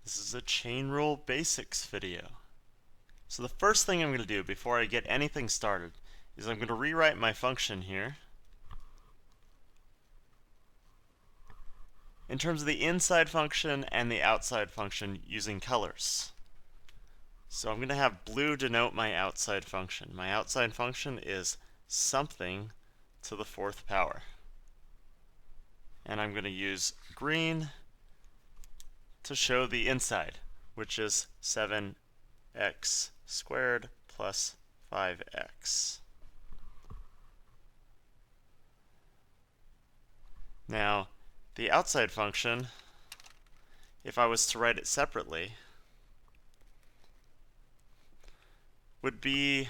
This is a chain rule basics video. So the first thing I'm going to do before I get anything started is I'm going to rewrite my function here in terms of the inside function and the outside function using colors. So I'm going to have blue denote my outside function. My outside function is something to the fourth power. And I'm going to use green to show the inside, which is 7x squared plus 5x. Now, the outside function, if I was to write it separately, would be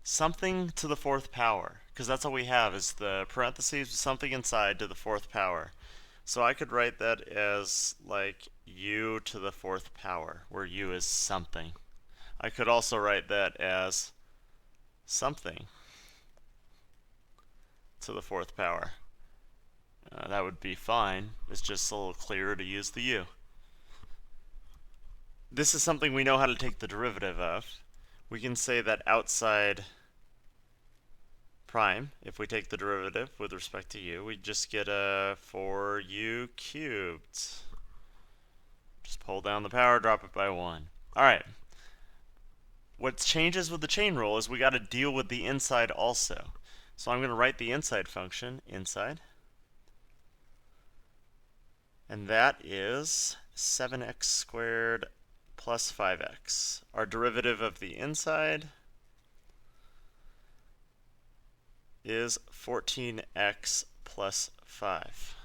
something to the fourth power, because that's all we have is the parentheses with something inside to the fourth power. So I could write that as like u to the fourth power, where u is something. I could also write that as something to the fourth power. That would be fine. It's just a little clearer to use the u. This is something we know how to take the derivative of. We can say that outside prime, if we take the derivative with respect to u, we just get a 4u cubed. Just pull down the power, drop it by 1. Alright. What changes with the chain rule is we got to deal with the inside also. So I'm going to write the inside function inside. And that is 7x squared plus 5x. Our derivative of the inside is 14x plus 5.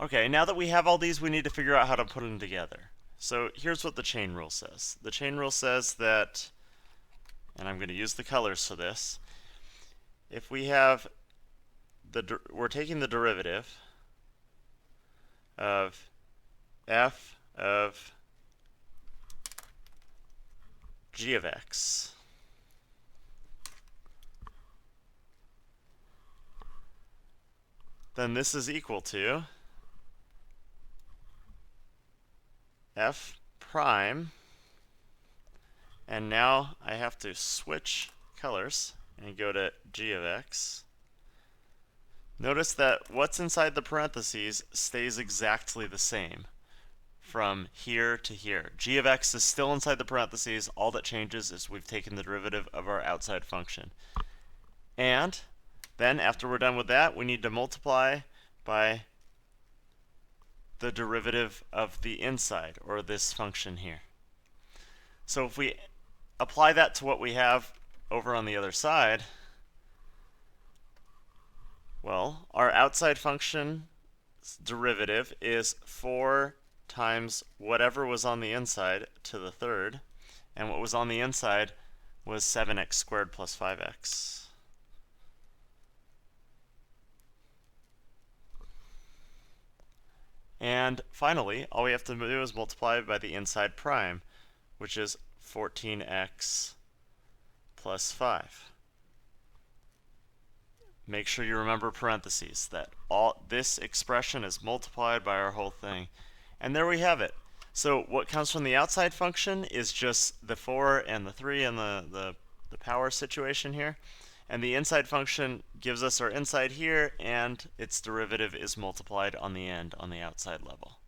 Okay, now that we have all these, we need to figure out how to put them together. So here's what the chain rule says. The chain rule says that, and I'm going to use the colors for this, if we have we're taking the derivative of f of g of x then this is equal to f prime, and now I have to switch colors and go to g of x. Notice that what's inside the parentheses stays exactly the same from here to here. G of x is still inside the parentheses. All that changes is we've taken the derivative of our outside function. And then after we're done with that, we need to multiply by the derivative of the inside, or this function here. So if we apply that to what we have over on the other side, well, our outside function derivative is 4 times whatever was on the inside to the third, and what was on the inside was 7x squared plus 5x. And finally, all we have to do is multiply by the inside prime, which is 14x plus 5. Make sure you remember parentheses, that all this expression is multiplied by our whole thing. And there we have it. So what comes from the outside function is just the 4 and the 3 and the power situation here. And the inside function gives us our inside here, and its derivative is multiplied on the end on the outside level.